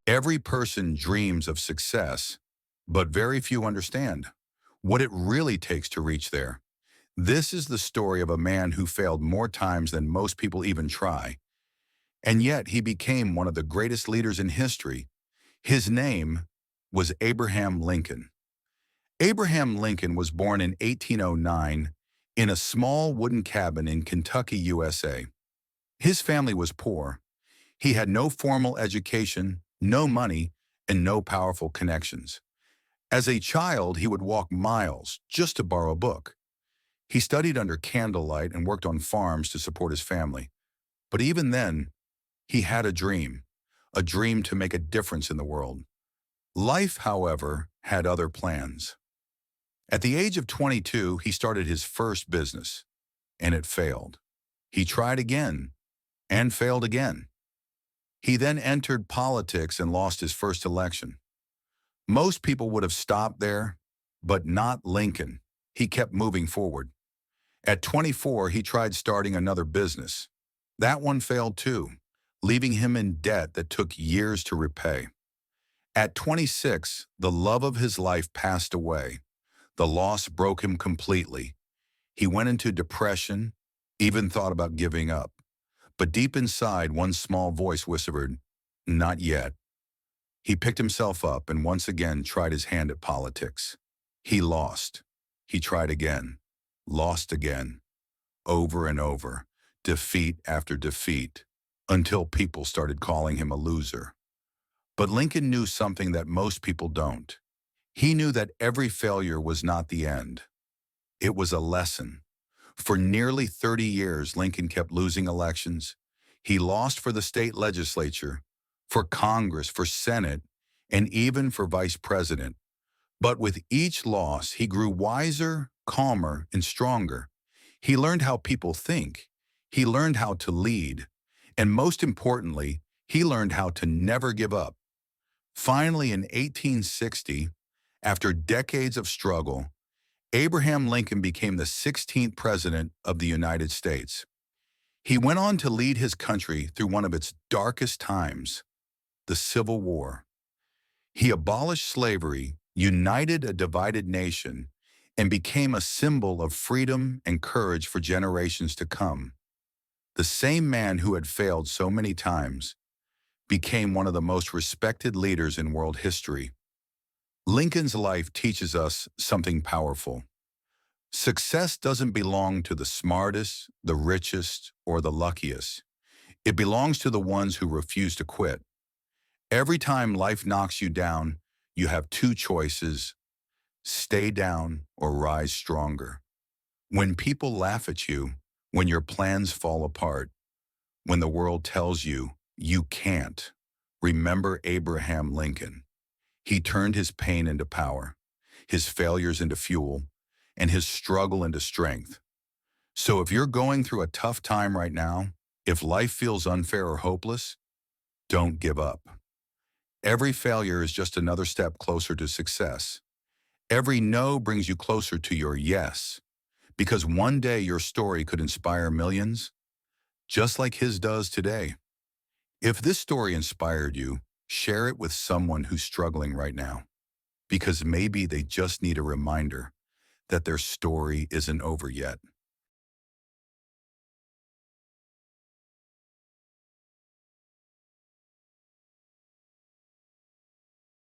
Every person dreams of success, but very few understand what it really takes to reach there. This is the story of a man who failed more times than most people even try, and yet he became one of the greatest leaders in history. His name was Abraham Lincoln. Abraham Lincoln was born in 1809 in a small wooden cabin in Kentucky, USA. His family was poor. He had no formal education, no money, and no powerful connections. As a child, he would walk miles just to borrow a book. He studied under candlelight and worked on farms to support his family. But even then, he had a dream to make a difference in the world. Life, however, had other plans. At the age of 22, he started his first business, and it failed. He tried again and failed again. He then entered politics and lost his first election. Most people would have stopped there, but not Lincoln. He kept moving forward. At 24, he tried starting another business. That one failed too, leaving him in debt that took years to repay. At 26, the love of his life passed away. The loss broke him completely. He went into depression, even thought about giving up. But deep inside, one small voice whispered, "Not yet." He picked himself up and once again tried his hand at politics. He lost. He tried again, lost again, over and over, defeat after defeat, until people started calling him a loser. But Lincoln knew something that most people don't. He knew that every failure was not the end. It was a lesson. For nearly 30 years, Lincoln kept losing elections. He lost for the state legislature, for Congress, for Senate, and even for vice president. But with each loss, he grew wiser, calmer, and stronger. He learned how people think. He learned how to lead. And most importantly, he learned how to never give up. Finally, in 1860, after decades of struggle, Abraham Lincoln became the 16th president of the United States. He went on to lead his country through one of its darkest times, the Civil War. He abolished slavery, united a divided nation, and became a symbol of freedom and courage for generations to come. The same man who had failed so many times became one of the most respected leaders in world history. Lincoln's life teaches us something powerful. Success doesn't belong to the smartest, the richest, or the luckiest. It belongs to the ones who refuse to quit. Every time life knocks you down, you have two choices: stay down or rise stronger. When people laugh at you, when your plans fall apart, when the world tells you you can't, remember Abraham Lincoln. He turned his pain into power, his failures into fuel, and his struggle into strength. So if you're going through a tough time right now, if life feels unfair or hopeless, don't give up. Every failure is just another step closer to success. Every no brings you closer to your yes, because one day your story could inspire millions, just like his does today. If this story inspired you, share it with someone who's struggling right now, because maybe they just need a reminder that their story isn't over yet.